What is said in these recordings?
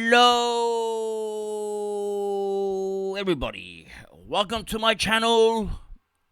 Hello, everybody. Welcome to my channel,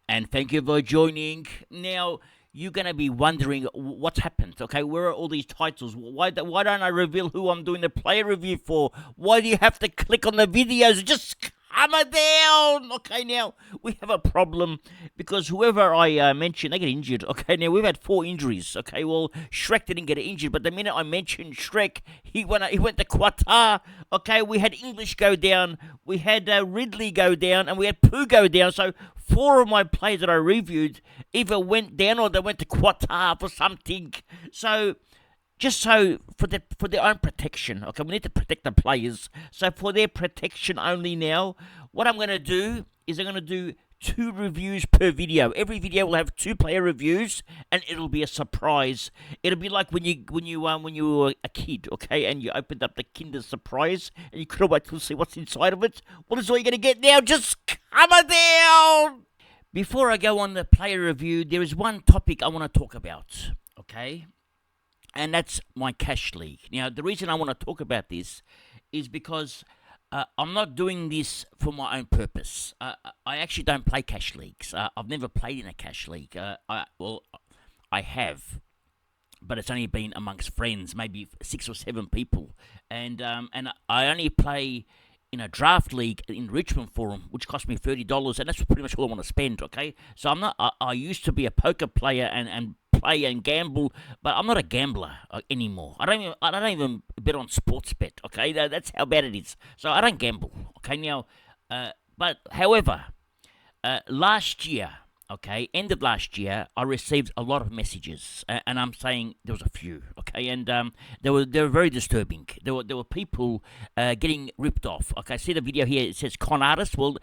and thank you for joining. Now, you're going to be wondering what's happened, okay? Where are all these titles? Why don't I reveal who I'm doing the player review for? Why do you have to click on the videos? Just hammer down! Okay, now, we have a problem because whoever I mentioned, they get injured. Okay, now, we've had 4 injuries. Okay, well, Shrek didn't get injured, but the minute I mentioned Shrek, he went to Qatar. Okay, we had English go down, we had Ridley go down, and we had Pooh go down. So 4 of my players that I reviewed either went down or they went to Qatar for something. So just so for their own protection, okay, we need to protect the players. So for their protection only now, what I'm going to do is I'm going to do 2 reviews per video. Every video will have 2 player reviews, and it'll be a surprise. It'll be like when you were a kid, okay, and you opened up the Kinder Surprise, and you couldn't wait to see what's inside of it. What is all you're going to get now? Just hammer down! Before I go on the player review, there is one topic I want to talk about, okay? And that's my cash league. Now, the reason I want to talk about this is because I'm not doing this for my own purpose. I actually don't play cash leagues. I've never played in a cash league. I have, but it's only been amongst friends, maybe 6 or 7 people. And I only play in a draft league in Richmond Forum, which cost me $30, and that's pretty much all I want to spend, okay? So I'm not. I used to be a poker player and play and gamble, but I'm not a gambler anymore. I don't even bet on sports bet, okay? That's how bad it is. So I don't gamble, okay? Now, but however, last year, okay, end of last year, I received a lot of messages, and I'm saying there was a few, okay, and they were very disturbing. There were people getting ripped off. Okay, see the video here? It says con artists. Well,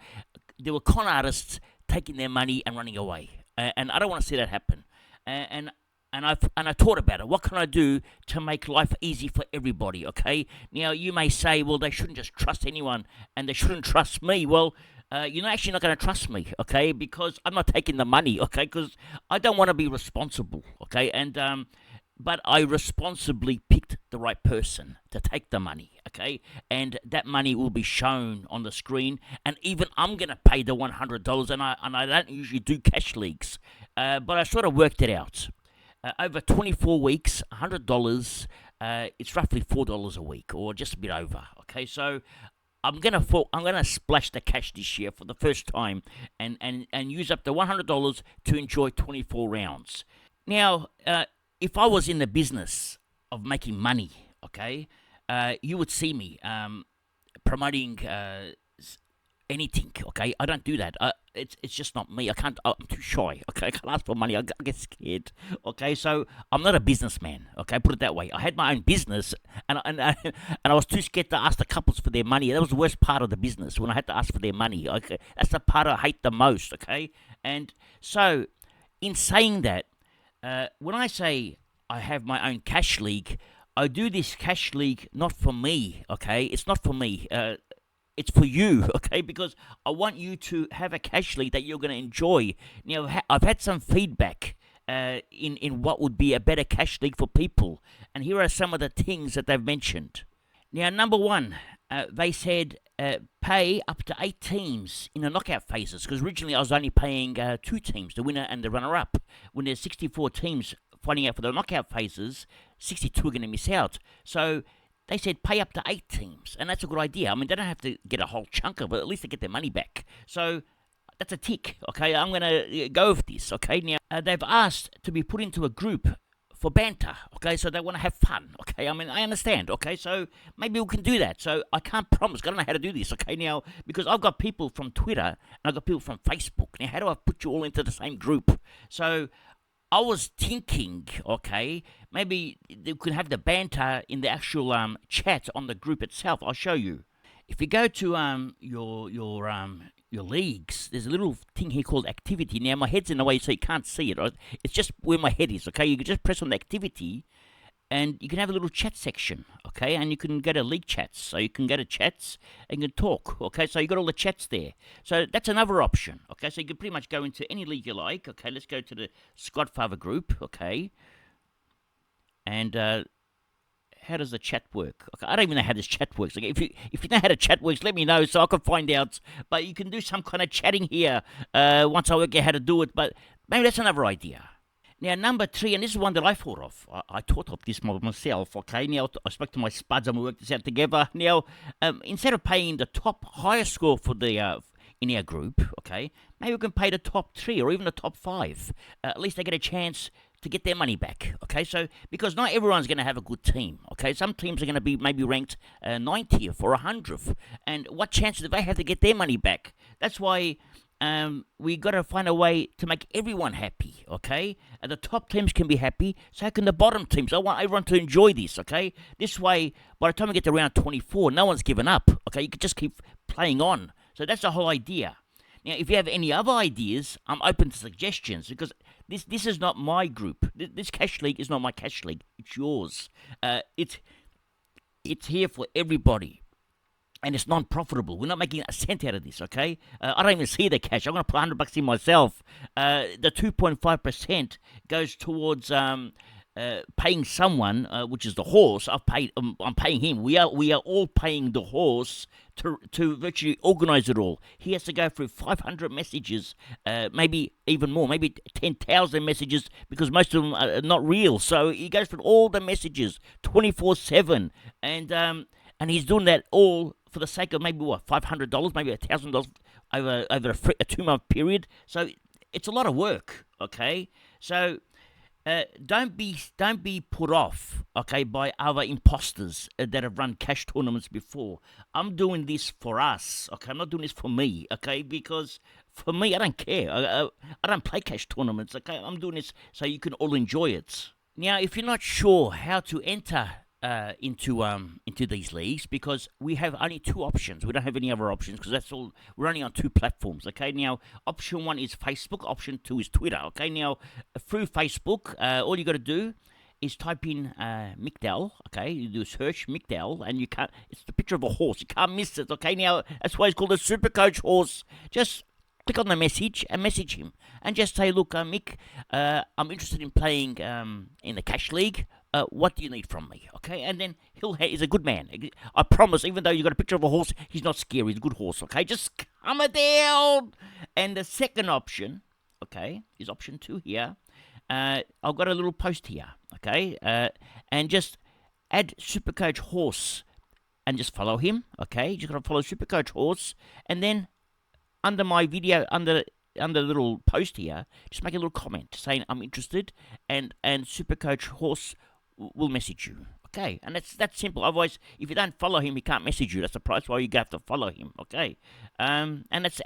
there were con artists taking their money and running away, and I don't want to see that happen. And I thought about it. What can I do to make life easy for everybody? Okay. Now you may say, well, they shouldn't just trust anyone, and they shouldn't trust me. Well, you're actually not going to trust me, okay? Because I'm not taking the money, okay? Because I don't want to be responsible, okay? And but I responsibly picked the right person to take the money, okay? And that money will be shown on the screen, and even I'm going to pay the $100, and I don't usually do cash leagues, but I sort of worked it out. Over 24 weeks, $100, it's roughly $4 a week, or just a bit over, okay? So I'm gonna splash the cash this year for the first time, and use up the $100 to enjoy 24 rounds. Now, if I was in the business of making money, okay, you would see me promoting anything, okay? I don't do that. It's just not me. I'm too shy, okay? I can't ask for money. I get scared, okay? So I'm not a businessman, okay? Put it that way. I had my own business, and I was too scared to ask the couples for their money. That was the worst part of the business, when I had to ask for their money, okay? That's the part I hate the most, okay? And so, in saying that, when I say I have my own cash league, I do this cash league not for me, okay? It's not for me. It's for you, okay? Because I want you to have a cash league that you're going to enjoy. Now, I've had some feedback in what would be a better cash league for people, and here are some of the things that they've mentioned. Now, number 1, they said pay up to 8 teams in the knockout phases, because originally I was only paying 2 teams, the winner and the runner-up. When there's 64 teams fighting out for the knockout phases, 62 are going to miss out. So they said pay up to 8 teams, and that's a good idea. I mean, they don't have to get a whole chunk of it. At least they get their money back. So that's a tick, okay? I'm going to go with this, okay? Now, they've asked to be put into a group for banter, okay? So they want to have fun, okay? I mean, I understand, okay? So maybe we can do that. So I can't promise. I don't know how to do this, okay? Now, because I've got people from Twitter, and I've got people from Facebook. Now, how do I put you all into the same group? So I was thinking, okay, maybe you could have the banter in the actual chat on the group itself. I'll show you. If you go to your leagues, there's a little thing here called activity. Now my head's in the way, so you can't see it. Right? It's just where my head is. Okay, you can just press on the activity, and you can have a little chat section. Okay, and you can go to league chats. So you can go to chats and you can talk. Okay, so you got all the chats there. So that's another option. Okay, so you can pretty much go into any league you like. Okay, let's go to the Scodfather group. Okay, and how does the chat work? Okay, I don't even know how this chat works. Like, if you know how the chat works, let me know so I can find out. But you can do some kind of chatting here once I work out how to do it. But maybe that's another idea. Now, number 3, and this is one that I thought of. I thought of this myself, okay? Now, I spoke to my spuds and we worked this out together. Now, instead of paying the top highest score for the in our group, okay, maybe we can pay the top 3 or even the top 5. At least they get a chance to get their money back, okay? So, because not everyone's going to have a good team, okay? Some teams are going to be maybe ranked 90th or 100th. And what chance do they have to get their money back? That's why we got to find a way to make everyone happy, okay? And the top teams can be happy, so can the bottom teams. I want everyone to enjoy this, okay? This way, by the time we get to round 24, no one's given up, okay? You can just keep playing on. So that's the whole idea. Now, if you have any other ideas, I'm open to suggestions because this is not my group. This cash league is not my cash league. It's yours. It's here for everybody. And it's non-profitable. We're not making a cent out of this, okay? I don't even see the cash. I'm going to put $100 in myself. The 2.5% goes towards paying someone, which is the horse. I'm paying him. We are all paying the horse to virtually organize it all. He has to go through 500 messages, maybe even more, maybe 10,000 messages, because most of them are not real. So he goes through all the messages 24/7, and he's doing that all for the sake of maybe $500, maybe $1,000 over a 2-month period. So it's a lot of work, okay? So don't be put off, okay, by other imposters that have run cash tournaments before. I'm doing this for us, okay? I'm not doing this for me, okay? Because for me, I don't care. I don't play cash tournaments, okay? I'm doing this so you can all enjoy it. Now, if you're not sure how to enter into these leagues, because we have only 2 options. We don't have any other options because that's all. We're only on 2 platforms. Okay, now option 1 is Facebook. Option 2 is Twitter. Okay, now through Facebook, all you got to do is type in McDowell. Okay, you do a search McDowell, and you can't. It's the picture of a horse. You can't miss it. Okay, now that's why it's called a Supercoach horse. Just click on the message and message him, and just say, look, Mick, I'm interested in playing in the Cash League. What do you need from me? Okay, and then he's a good man. I promise, even though you got a picture of a horse, he's not scary. He's a good horse, okay? Just calm it down. And the second option, okay, is option 2 here. I've got a little post here, okay? And just add Supercoach Horse and just follow him, okay? You just got to follow Supercoach Horse. And then under my video, under the little post here, just make a little comment saying I'm interested, and Supercoach Horse will message you. Okay, and that's simple. Otherwise, if you don't follow him, he can't message you. That's the price why you have to follow him. Okay, and that's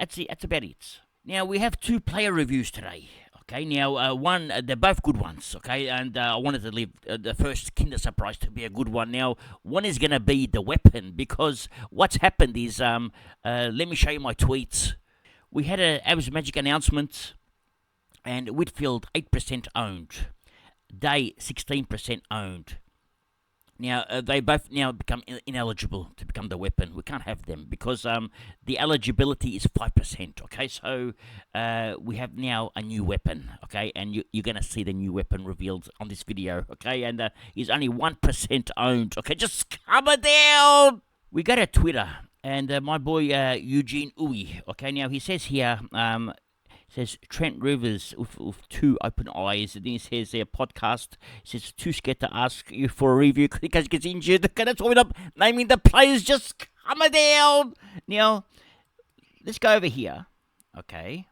about it. Now we have 2 player reviews today. Okay, now one, they're both good ones. Okay, and I wanted to leave the first Kinder Surprise to be a good one. Now one is going to be the weapon, because what's happened is, let me show you my tweets. We had an Abs Magic announcement, and Whitfield 8% owned, Day 16% owned. Now they both now become ineligible to become the weapon. We can't have them because the eligibility is 5%. Okay, so we have now a new weapon. Okay, and you're gonna see the new weapon revealed on this video. Okay, and he's only 1% owned. Okay, just calm it down. We go to Twitter. And my boy Eugene Uwe, okay, now he says here, says Trent Rivers with 2 open eyes. And then he says their podcast, says too scared to ask you for a review because he gets injured. Okay, that's why we're not naming the players. Just calm it down. Now, let's go over here, okay.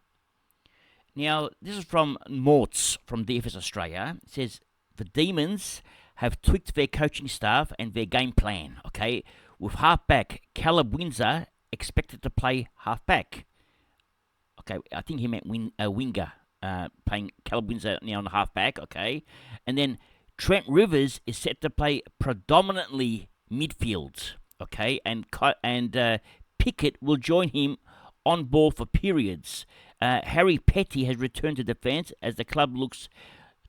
Now, this is from Mortz from DFS Australia. It says the Demons have tweaked their coaching staff and their game plan, okay, with halfback Caleb Windsor expected to play halfback. Okay, I think he meant winger, playing Caleb Windsor now on the halfback, okay. And then Trent Rivers is set to play predominantly midfield, okay, and Pickett will join him on ball for periods. Harry Petty has returned to defence as the club looks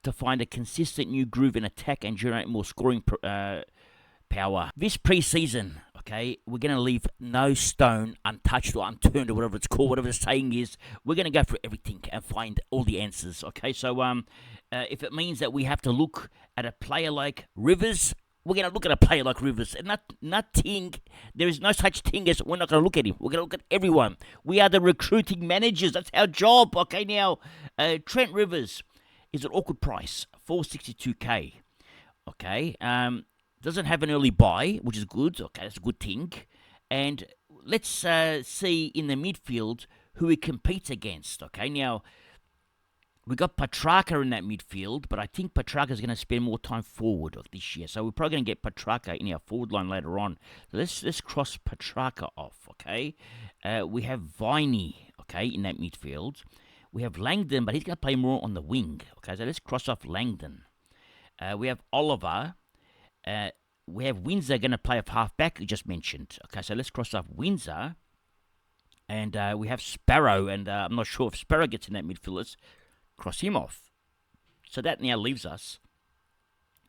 to find a consistent new groove in attack and generate more scoring power. This pre-season, okay, we're going to leave no stone untouched or unturned, or whatever it's called, whatever the saying is. We're going to go through everything and find all the answers, okay? So if it means that we have to look at a player like Rivers, we're going to look at a player like Rivers. And nothing, there is no such thing as we're not going to look at him. We're going to look at everyone. We are the recruiting managers. That's our job. Okay, now, Trent Rivers is an awkward price, 462k. Okay, doesn't have an early buy, which is good. Okay, that's a good thing. And let's see in the midfield who he competes against. Okay, now, we got Petrarca in that midfield, but I think Petrarca is going to spend more time forward this year. So we're probably going to get Petrarca in our forward line later on. So let's cross Petrarca off, okay? We have Viney, okay, in that midfield. We have Langdon, but he's going to play more on the wing, okay? So let's cross off Langdon. We have Oliver. We have Windsor going to play off half-back, we just mentioned. Okay, so let's cross off Windsor. And we have Sparrow, and I'm not sure if Sparrow gets in that midfield. Let's cross him off. So that now leaves us.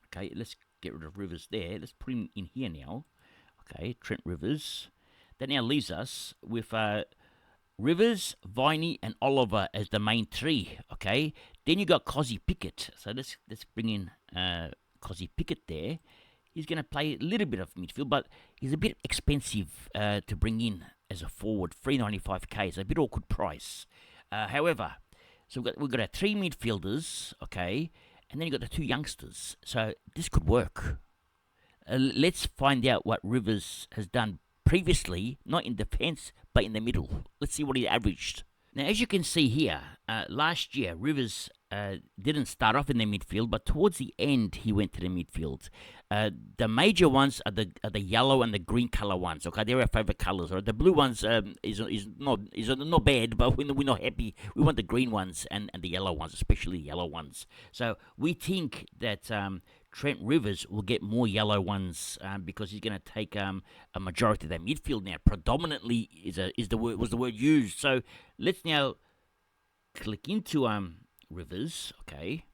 Okay, let's get rid of Rivers there. Let's put him in here now. Okay, Trent Rivers. That now leaves us with Rivers, Viney, and Oliver as the main three. Okay, then you got Cozzy Pickett. So let's bring in Cozzy Pickett there. He's going to play a little bit of midfield, but he's a bit expensive to bring in as a forward. 395k is a bit awkward price. However, so we've got our three midfielders, okay, and then you've got the two youngsters. So this could work. Let's find out what Rivers has done previously, not in defence, but in the middle. Let's see what he averaged. Now, as you can see here, last year, Rivers didn't start off in the midfield, but towards the end, he went to the midfield. The major ones are the yellow and the green color ones. Okay, they're our favorite colors. Right? The blue ones is not bad, but we're not happy. We want the green ones and the yellow ones, especially the yellow ones. So we think that Trent Rivers will get more yellow ones because he's going to take a majority of that midfield now. Predominantly was the word used. So let's now click into Rivers, okay,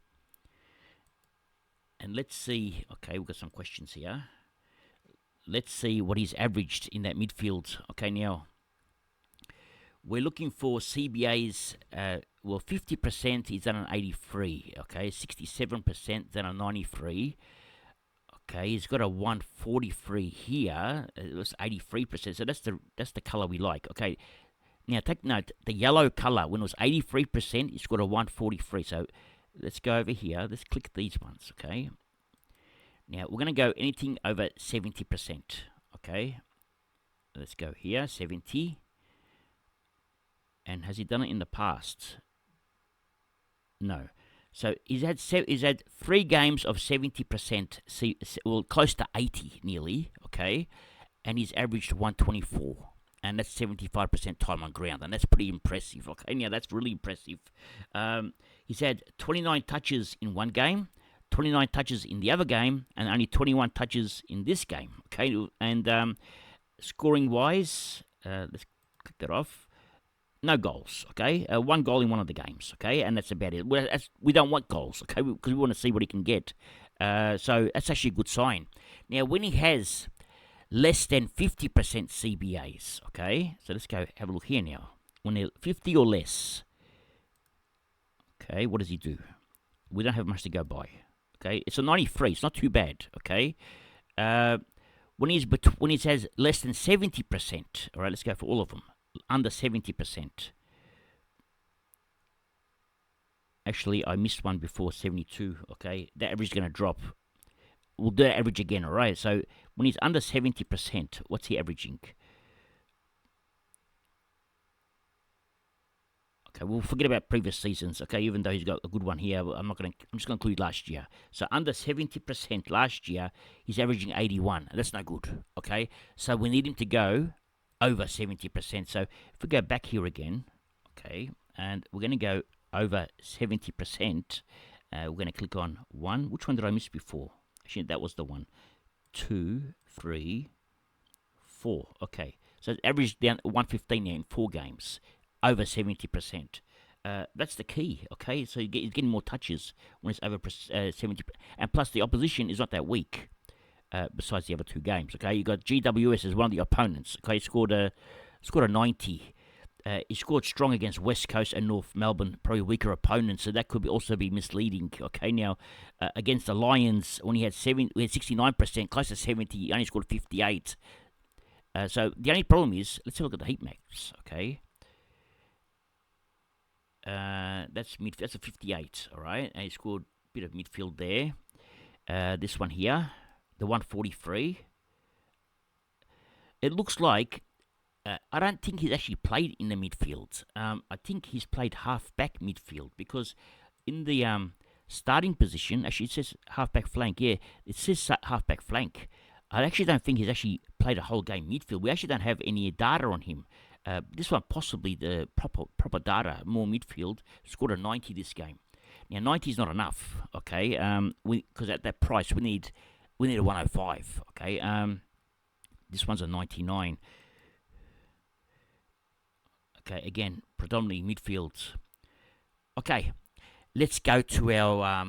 and let's see. Okay, we've got some questions here. Let's see what he's averaged in that midfield. Okay, now we're looking for CBAs. Well, 50% he's done an 83. Okay, 67% done a 93. Okay, he's got a 143 here. It was 83%. So that's the color we like. Okay. Now, take note, the yellow color, when it was 83%, it's got a 143. So, let's go over here. Let's click these ones, okay? Now, we're going to go anything over 70%, okay? Let's go here, 70. And has he done it in the past? No. So, he's had 3 games of 70%, well, close to 80 nearly, okay? And he's averaged 124. And that's 75% time on ground, and that's pretty impressive. Okay, now that's really impressive. He's had 29 touches in one game, 29 touches in the other game, and only 21 touches in this game. Okay, and scoring-wise, let's click that off. No goals. Okay, 1 goal in one of the games. Okay, and that's about it. We don't want goals. Okay, because we want to see what he can get. So that's actually a good sign. Now, when he has less than 50% CBAs, okay? So let's go have a look here now. When they're 50 or less, okay, what does he do? We don't have much to go by, okay? It's a 93. It's not too bad, okay? When he has less than 70%, all right, let's go for all of them. Under 70%. Actually, I missed one before 72, okay? That average is going to drop. We'll do that average again, all right? So when he's under 70%, what's he averaging? Okay, we'll forget about previous seasons, okay? Even though he's got a good one here, I'm just going to include last year. So under 70% last year, he's averaging 81. That's no good, okay? So we need him to go over 70%. So if we go back here again, okay, and we're going to go over 70%, we're going to click on 1. Which one did I miss before? Actually, that was the one. 2, 3, 4. Okay, so it's averaged down 115 now in 4 games, over 70%. That's the key. Okay, so he's getting more touches when it's over 70%, and plus the opposition is not that weak. Besides the other 2 games. Okay, you got GWS as one of the opponents. Okay, scored a 90. He scored strong against West Coast and North Melbourne, probably weaker opponents, so that could also be misleading. Okay, now against the Lions, when he had 69%, close to 70, he only scored 58. So the only problem is, let's have a look at the heat maps. Okay, that's a 58. All right, and he scored a bit of midfield there. This one here, the 143. It looks like. I don't think he's actually played in the midfield. I think he's played half-back midfield because in the starting position, actually it says half-back flank. Yeah, it says half-back flank. I actually don't think he's actually played a whole game midfield. We actually don't have any data on him. This one possibly the proper data, more midfield. Scored a 90 this game. Now 90 is not enough. Okay, because at that price we need a 105. Okay, this one's a 99. Okay, again, predominantly midfields. Okay, let's go to our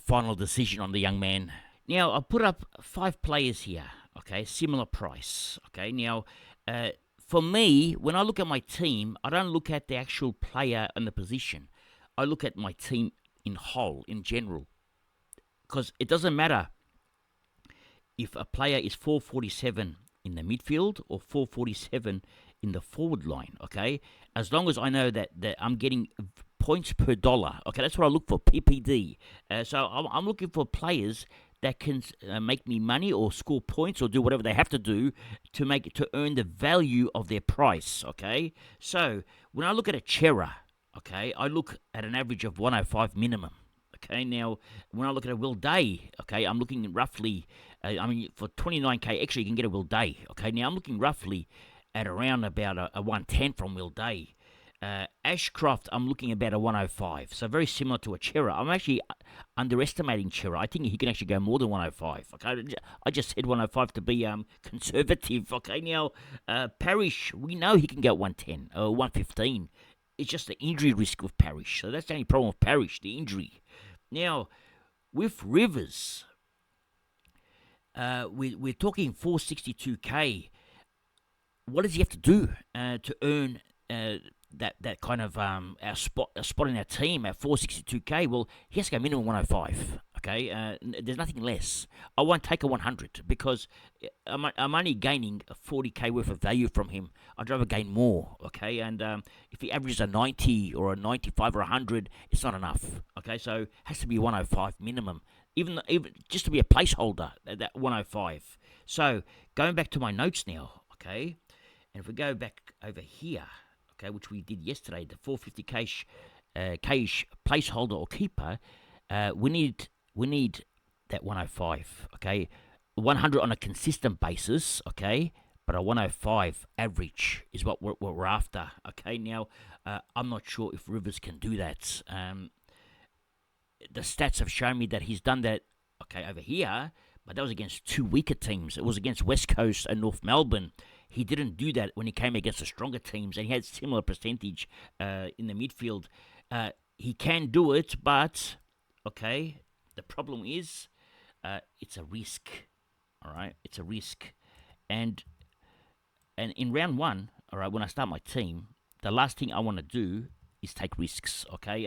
final decision on the young man. Now, I put up 5 players here, okay, similar price. Okay, now, for me, when I look at my team, I don't look at the actual player and the position. I look at my team in whole, in general. Because it doesn't matter if a player is 447 in the midfield or 447 in the forward line, okay? As long as I know that I'm getting points per dollar, okay? That's what I look for, PPD. So I'm looking for players that can make me money or score points or do whatever they have to do to earn the value of their price, okay? So when I look at a Chera, okay, I look at an average of 105 minimum. Okay, now when I look at a Will Day, okay, I'm looking roughly, for 29k extra, you can get a Will Day. Okay, now I'm looking roughly at around about a 110 from Will Day. Ashcroft, I'm looking about a 105, so very similar to a Chera. I'm actually underestimating Chera. I think he can actually go more than 105. Okay, I just said 105 to be conservative. Okay, now Parrish, we know he can go 110 or 115. It's just the injury risk with Parrish, so that's the only problem with Parrish, the injury. Now, with Rivers, we're talking 462k. What does he have to do to earn that kind of a spot in our team at 462k? Well, he has to go minimum 105. Okay, there's nothing less. I won't take a 100 because I'm only gaining 40k worth of value from him. I'd rather gain more. Okay, and if he averages a 90 or a 95 or 100, it's not enough. Okay, so it has to be 105 minimum. Even just to be a placeholder at that 105. So going back to my notes now. Okay, and if we go back over here, okay, which we did yesterday, the 450k cash placeholder or keeper, we need that 105, okay? 100 on a consistent basis, okay? But a 105 average is what we're after, okay? Now, I'm not sure if Rivers can do that. The stats have shown me that he's done that, okay, over here, but that was against 2 weaker teams. It was against West Coast and North Melbourne. He didn't do that when he came against the stronger teams, and he had similar percentage in the midfield. He can do it, but, okay, the problem is it's a risk, all right? It's a risk. And in round 1, all right, when I start my team, the last thing I want to do is take risks, okay?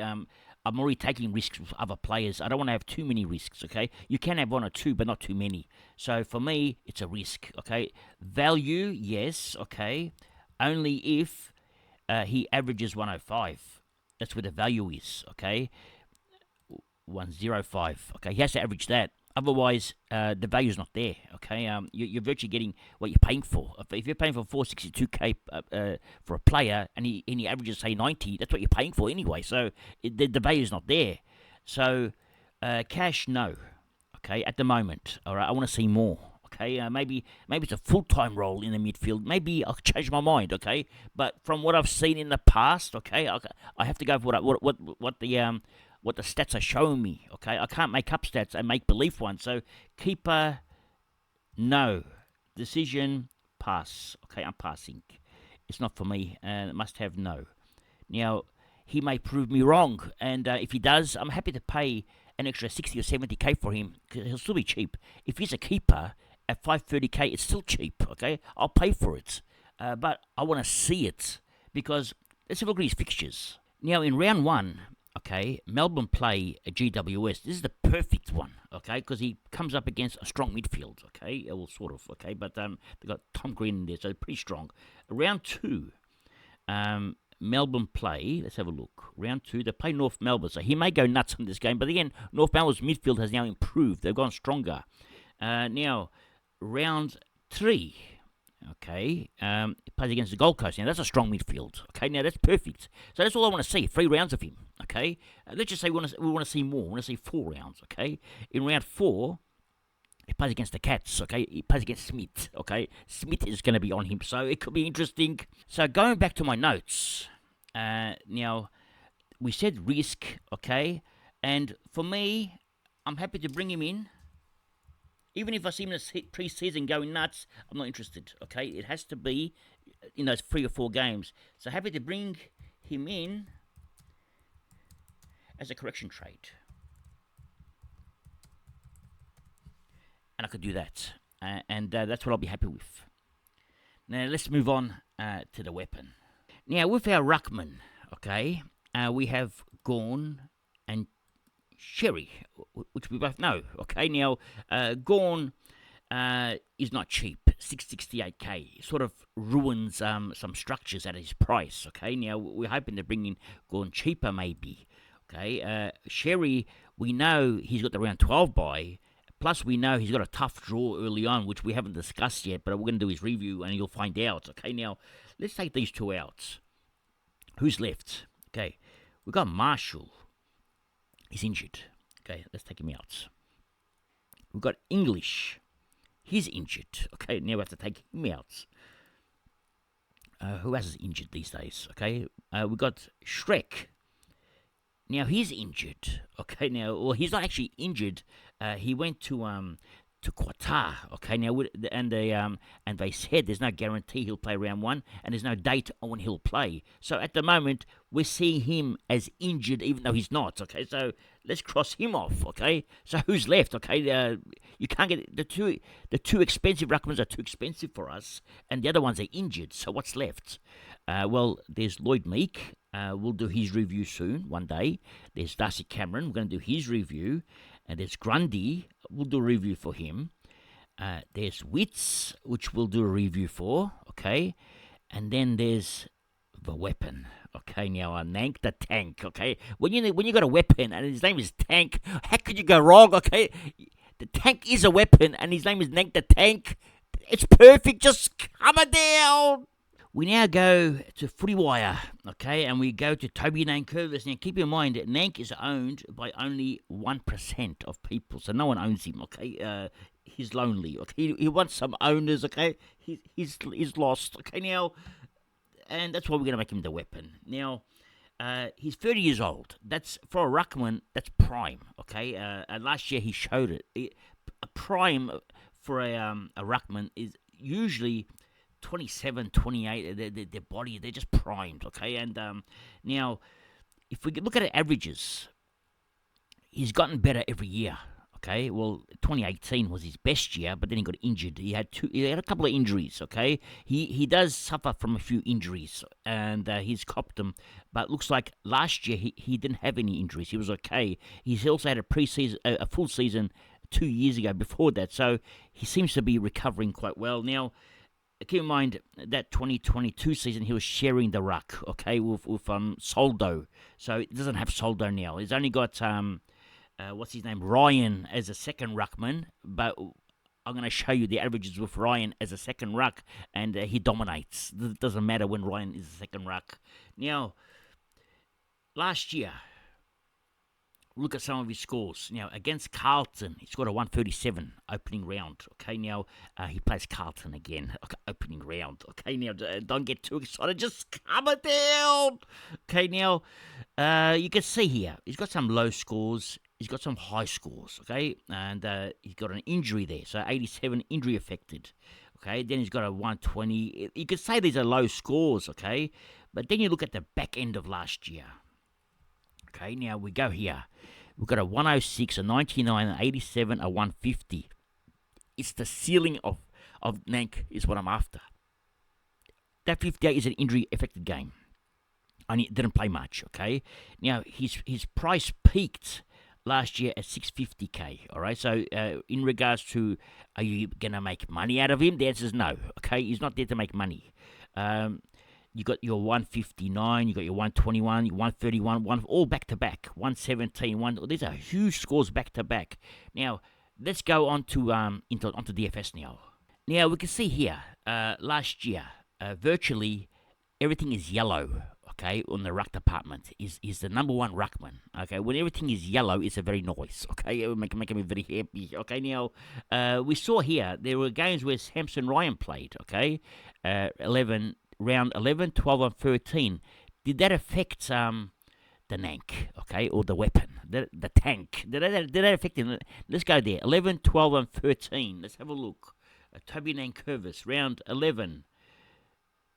I'm already taking risks with other players. I don't want to have too many risks, okay? You can have 1 or 2, but not too many. So for me, it's a risk, okay? Value, yes, okay? Only if he averages 105. That's where the value is, okay? 105, okay? He has to average that. Otherwise, the value's not there, okay? You're virtually getting what you're paying for. If you're paying for 462k for a player and he averages, say, 90, that's what you're paying for anyway. So the value's not there. So cash, no, okay, at the moment. All right, I want to see more. Okay, maybe it's a full-time role in the midfield. Maybe I'll change my mind. Okay, but from what I've seen in the past, okay, I have to go for what the stats are showing me. Okay, I can't make up stats and make belief ones. So keeper, no. Decision, pass. Okay, I'm passing. It's not for me. Must have no. Now he may prove me wrong, and if he does, I'm happy to pay an extra 60 or 70k for him because he'll still be cheap. If he's a keeper at 530k, it's still cheap. Okay, I'll pay for it, but I want to see it. because let's have a look at his fixtures. Now, in round one, okay, Melbourne play a GWS. This is the perfect one, okay, because he comes up against a strong midfield, okay, well, sort of, okay, but they've got Tom Green in there, so pretty strong. Round two, Melbourne play, let's have a look. Round two, they play North Melbourne, so he may go nuts in this game, but again, North Melbourne's midfield has now improved. They've gone stronger. Now, round three, okay, he plays against the Gold Coast. Now, that's a strong midfield. Okay, now that's perfect. So that's all I want to see, 3 rounds of him. Okay, let's just say we want to see more. We want to see 4 rounds. Okay, in round 4, he plays against the Cats. Okay, he plays against Smith. Okay, Smith is going to be on him, so it could be interesting. So going back to my notes, now we said risk. Okay, and for me, I'm happy to bring him in. Even if I see him in the pre-season going nuts, I'm not interested, okay? It has to be in those 3 or 4 games. So happy to bring him in as a correction trade. And I could do that. And that's what I'll be happy with. Now, let's move on to the weapon. Now, with our ruckman, okay, we have Gawn and Sherry, which we both know. Okay, now Gawn is not cheap. 668k sort of ruins some structures at his price. Okay, now we're hoping to bring in Gawn cheaper, maybe. Okay, Sherry, we know he's got the round 12 bye. Plus, we know he's got a tough draw early on, which we haven't discussed yet. But we're going to do his review, and you'll find out. Okay, now let's take these 2 out. Who's left? Okay, we've got Marshall. He's injured. Okay, let's take him out. We've got English. He's injured. Okay, now we have to take him out. Who else is injured these days? Okay, we've got Shrek. Now he's injured. Okay, now well he's not actually injured. He went to Qatar. Okay, now and they said there's no guarantee he'll play round 1, and there's no date on when he'll play. So at the moment we're seeing him as injured, even though he's not. Okay, so let's cross him off. Okay, so who's left? Okay, you can't get the two expensive ruckmans are too expensive for us, and the other ones are injured. So what's left? Well, there's Lloyd Meek. We'll do his review soon, one day. There's Darcy Cameron. We're going to do his review. And there's Grundy. We'll do a review for him. There's Witts, which we'll do a review for. Okay. And then there's the weapon. Okay. Now, Nank the Tank. Okay. When you got a weapon and his name is Tank, how could you go wrong? Okay. The Tank is a weapon and his name is Nank the Tank. It's perfect. Just come down. We now go to Freewire, okay, and we go to Toby Nankervis. Now, keep in mind that Nank is owned by only 1% of people, so no one owns him, okay? He's lonely, okay? He wants some owners, okay? He's lost, okay? Now, and that's why we're going to make him the weapon. Now, he's 30 years old. That's, for a ruckman, that's prime, okay? And last year he showed it. A prime for a ruckman is usually 27, 28, their body, they're just primed, okay? And now, if we look at the averages, he's gotten better every year, okay? Well, 2018 was his best year, but then he got injured. He had a couple of injuries, okay? He does suffer from a few injuries, and he's copped them. But looks like last year he didn't have any injuries. He was okay. He's also had a full season 2 years ago before that, so he seems to be recovering quite well. Now, keep in mind that 2022 season he was sharing the ruck, okay, with Soldo. So it doesn't have Soldo now. He's only got what's his name, Ryan, as a second ruckman. But I'm going to show you the averages with Ryan as a second ruck, and he dominates. It doesn't matter when Ryan is the second ruck. Now, last year, look at some of his scores. Now, against Carlton, he scored a 137 opening round. Okay, now he plays Carlton again. Okay, opening round. Okay, now don't get too excited. Just calm it down. Okay, now you can see here, he's got some low scores. He's got some high scores. Okay, and he's got an injury there. So 87 injury affected. Okay, then he's got a 120. You could say these are low scores. Okay, but then you look at the back end of last year. Okay, now we go here. We've got a 106, a 99, an 87, a 150. It's the ceiling of Nank is what I'm after. That 58 is an injury-affected game. and he didn't play much. Okay, now his price peaked last year at 650K. All right, so in regards to are you gonna make money out of him? The answer is no. Okay, he's not there to make money. You got your 159, you got your 121, your 131, all back to back. 117, these are huge scores back to back. Now let's go on to onto DFS now. Now we can see here last year virtually everything is yellow. Okay, on the ruck department is the number one ruckman. Okay, when everything is yellow, it's a very nice. Okay, it will make me very happy. Okay, now we saw here there were games where Samson Ryan played. Okay, 11 round 11, 12, and 13. Did that affect the Nank? Okay, or the weapon, the tank? Did that affect him? Let's go there. 11, 12, and 13. Let's have a look. Toby Nankervis, round 11,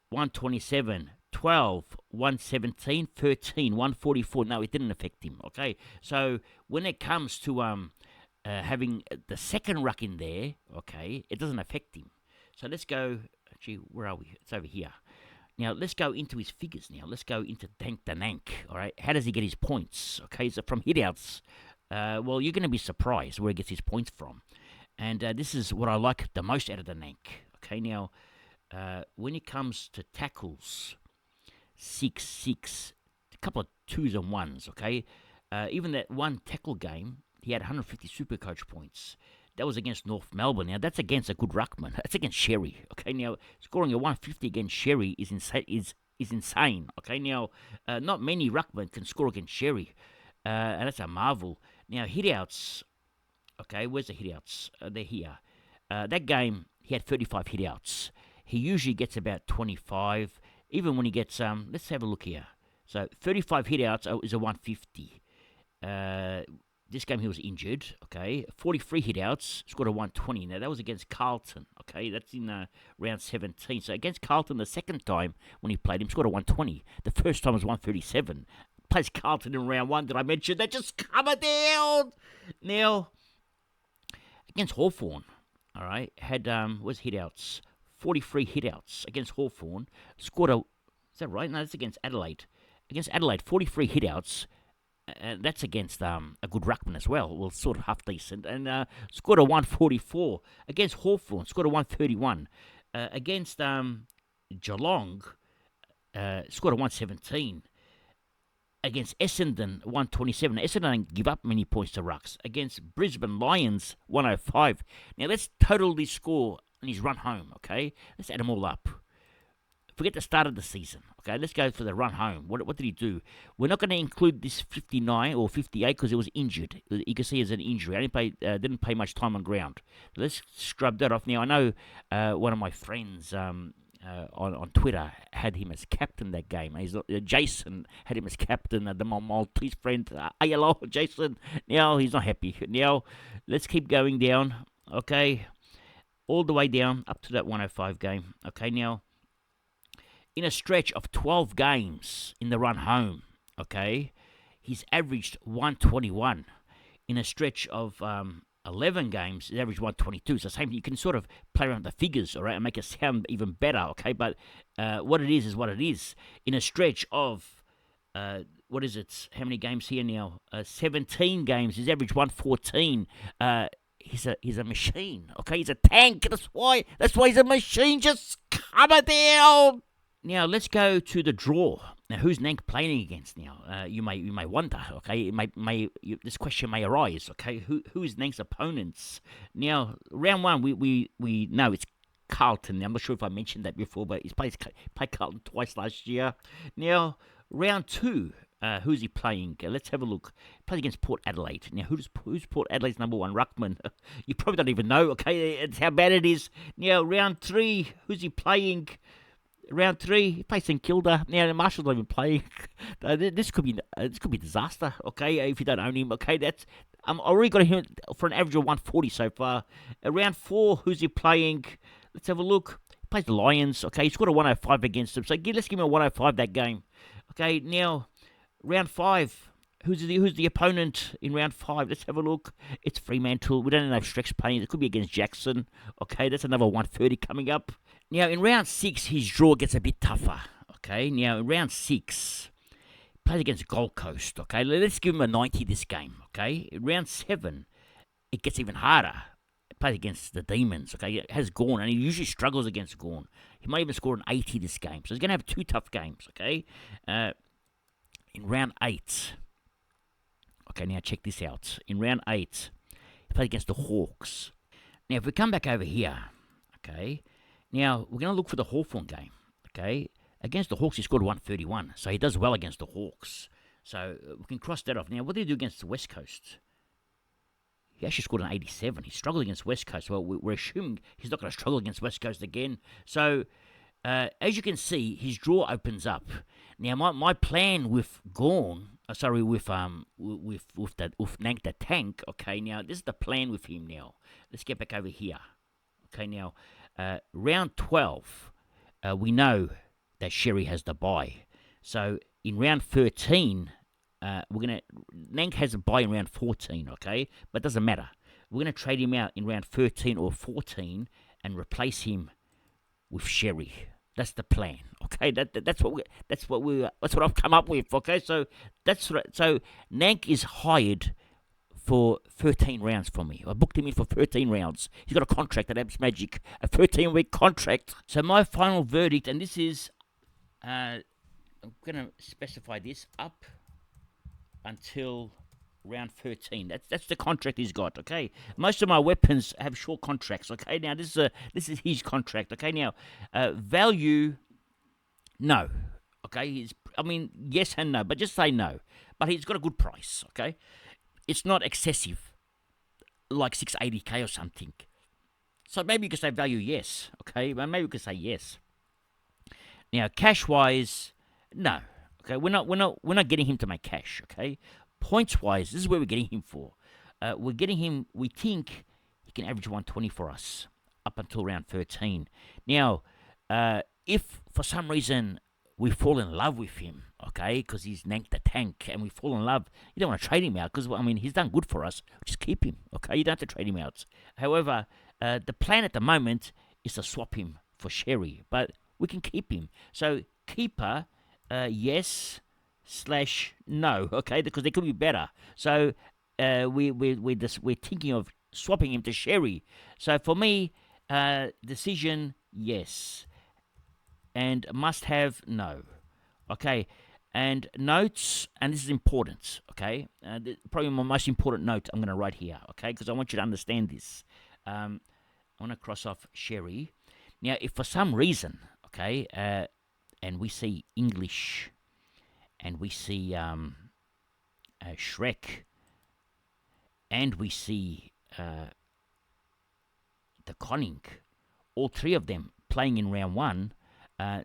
127. 12, 117, 13, 144. No, it didn't affect him. Okay, so when it comes to having the second ruck in there, okay, it doesn't affect him. So let's go. Actually, where are we? It's over here. Now let's go into his figures. Now let's go into the Nank. All right, how does he get his points? Okay, so from hitouts. Well, you're going to be surprised where he gets his points from, and this is what I like the most out of the Nank. Okay, now when it comes to tackles. 6, a couple of 2s and 1s, okay? Even that one tackle game, he had 150 Supercoach points. That was against North Melbourne. Now, that's against a good ruckman. That's against Sherry, okay? Now, scoring a 150 against Sherry is insane, okay? Now, not many ruckmen can score against Sherry, and that's a marvel. Now, hitouts, okay, where's the hitouts? They're here. That game, he had 35 hitouts. He usually gets about 25. Even when he gets, let's have a look here. So 35 hitouts is a 150. This game he was injured, okay. 43 hitouts, scored a 120. Now that was against Carlton, okay. That's in round 17. So against Carlton the second time when he played him, scored a 120. The first time was 137. Plays Carlton in round 1, did I mention? They just coming down. Now, against Hawthorn, all right, had, what's hitouts? 43 hitouts against Hawthorn. Scored a... Is that right? No, that's against Adelaide. Against Adelaide, 43 hitouts. That's against a good ruckman as well. Well, sort of half decent. And scored a 144. Against Hawthorn, scored a 131. Against Geelong, scored a 117. Against Essendon, 127. Essendon don't give up many points to rucks. Against Brisbane Lions, 105. Now, let's total this score and his run home, okay? Let's add them all up. Forget the start of the season, okay? Let's go for the run home. What did he do? We're not going to include this 59 or 58 because it was injured. You can see it's an injury. I didn't play much time on ground. Let's scrub that off. Now, I know one of my friends on Twitter had him as captain that game. Jason had him as captain. The Maltese friend, hello, Jason. Now, he's not happy. Now, let's keep going down, okay? All the way down up to that 105 game. Okay, now, in a stretch of 12 games in the run home, okay, he's averaged 121. In a stretch of 11 games, he's averaged 122. So same thing. You can sort of play around the figures, all right, and make it sound even better, okay? But what it is what it is. In a stretch of, what is it? How many games here now? 17 games. He's averaged 114. He's a machine, okay? He's a tank. That's why he's a machine. Just coming down. Now let's go to the draw. Now who's Nank playing against? Now you may wonder, okay? This question may arise, okay? Who is Nank's opponents? Now round 1 we know it's Carlton. I'm not sure if I mentioned that before, but he's played Carlton twice last year. Now round 2. Who's he playing? Let's have a look. He plays against Port Adelaide. Now, who's Port Adelaide's number 1 ruckman? You probably don't even know, okay? It's how bad it is. Now, round 3, who's he playing? Round 3, he plays St Kilda. Now, Marshall's not even playing. This could be disaster, okay? If you don't own him, okay? I'm already got him for an average of 140 so far. Round 4, who's he playing? Let's have a look. He plays the Lions, okay? He scored a 105 against them. So let's give him a 105 that game. Okay, now... Round 5, who's the opponent in round 5? Let's have a look. It's Fremantle. We don't know if Streck's playing. It could be against Jackson. Okay, that's another 130 coming up. Now, in round 6, his draw gets a bit tougher. Okay, now in round 6, plays against Gold Coast, okay? Let's give him a 90 this game, okay? Round 7, it gets even harder. It plays against the Demons, okay? It has Gorn, and he usually struggles against Gorn. He might even score an 80 this game. So he's going to have 2 tough games, okay? In round 8, okay, now check this out. In round 8, he plays against the Hawks. Now, if we come back over here, okay, now we're going to look for the Hawthorn game, okay? Against the Hawks, he scored 131, so he does well against the Hawks. So we can cross that off. Now, what did he do against the West Coast? He actually scored an 87. He struggled against West Coast. Well, we're assuming he's not going to struggle against West Coast again. So, as you can see, his draw opens up. Now, my plan with Gorn, with Nank the Tank. Okay, now this is the plan with him. Now, let's get back over here. Okay, now round 12, we know that Sherry has the bye. So in round 13, Nank has a bye in round 14, okay? But it doesn't matter. We're going to trade him out in round 13 or 14 and replace him with Sherry. That's the plan, okay? That's what I've come up with, okay? So Nank is hired for 13 rounds for me. I booked him in for 13 rounds. He's got a contract at Abs Magic, a 13-week contract. So my final verdict, and this is, I'm going to specify this, up until round 13. That's the contract he's got, okay? Most of my weapons have short contracts, okay? Now, this is his contract, okay? Now, value, no, okay? Yes and no, but just say no. But he's got a good price, okay? It's not excessive, like 680k or something. So maybe you could say value yes, okay? But maybe we could say yes. Now, cash-wise, no. Okay, we're not getting him to make cash. Okay, points-wise, this is where we're getting him for. We're getting him. We think he can average 120 for us up until round 13. Now, if for some reason we fall in love with him, okay, because he's Nank the Tank, and we fall in love, you don't want to trade him out because he's done good for us. Just keep him. Okay, you don't have to trade him out. However, the plan at the moment is to swap him for Sherry, but we can keep him. So keeper. Yes/no, okay, because they could be better. So we're thinking of swapping him to Sherry. So for me, decision yes, and must have no, okay. And notes, and this is important, okay. Probably my most important note I'm going to write here, okay, because I want you to understand this. I want to cross off Sherry. Now, if for some reason, okay, and we see English, and we see Shrek, and we see the Conning, all 3 of them playing in round 1,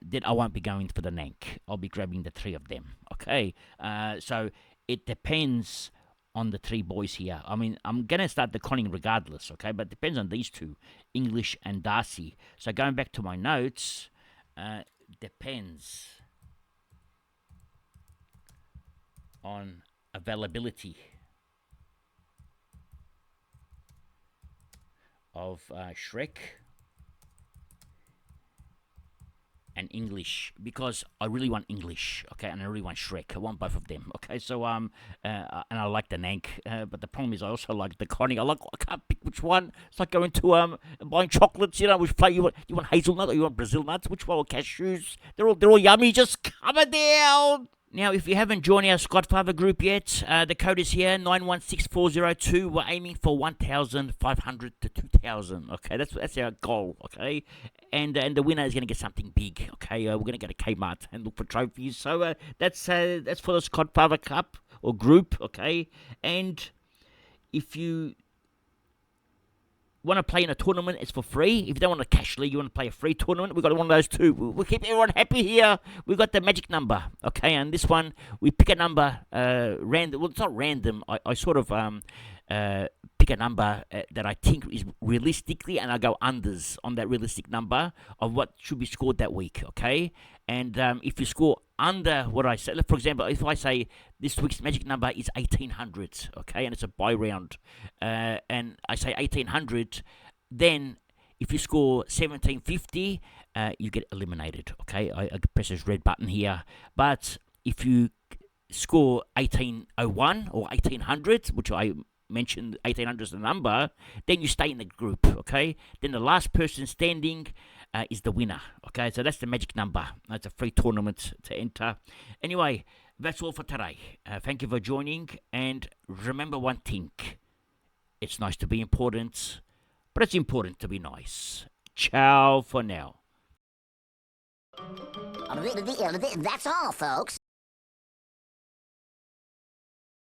then I won't be going for the Nank. I'll be grabbing the 3 of them, okay? So it depends on the 3 boys here. I'm going to start the Conning regardless, okay? But it depends on these 2, English and Darcy. So going back to my notes, depends on availability of Shrek and English, because I really want English, okay, and I really want Shrek. I want both of them, okay. So and I like the Nank, but the problem is I also like the Conning. I can't pick which one. It's like going to buying chocolates, which flavor you want hazelnut or you want Brazil nuts? Which one? Or cashews? They're all yummy. Just coming down. Now, if you haven't joined our Scodfather group yet, the code is here, 916402. We're aiming for 1,500 to 2,000, okay? That's our goal, okay? And the winner is going to get something big, okay? We're going to go to Kmart and look for trophies. So that's for the Scodfather Cup or group, okay? And if you want to play in a tournament, it's for free. If you don't want a cash league, you want to play a free tournament, we've got one of those too. We'll keep everyone happy here. We've got the magic number, okay? And this one, we pick a number random. Well, it's not random. I sort of pick a number that I think is realistically, and I go unders on that realistic number of what should be scored that week, okay? And if you score under what I say, for example, if I say this week's magic number is 1,800, okay, and it's a bye round, and I say 1,800, then if you score 1,750, you get eliminated, okay? I press this red button here. But if you score 1801 or 1800, which I mentioned 1800 is the number, then you stay in the group, okay? Then the last person standing is the winner, okay? So that's the magic number. That's a free tournament to enter. Anyway, that's all for today. Thank you for joining, and remember one thing. It's nice to be important, but it's important to be nice. Ciao for now. That's all, folks.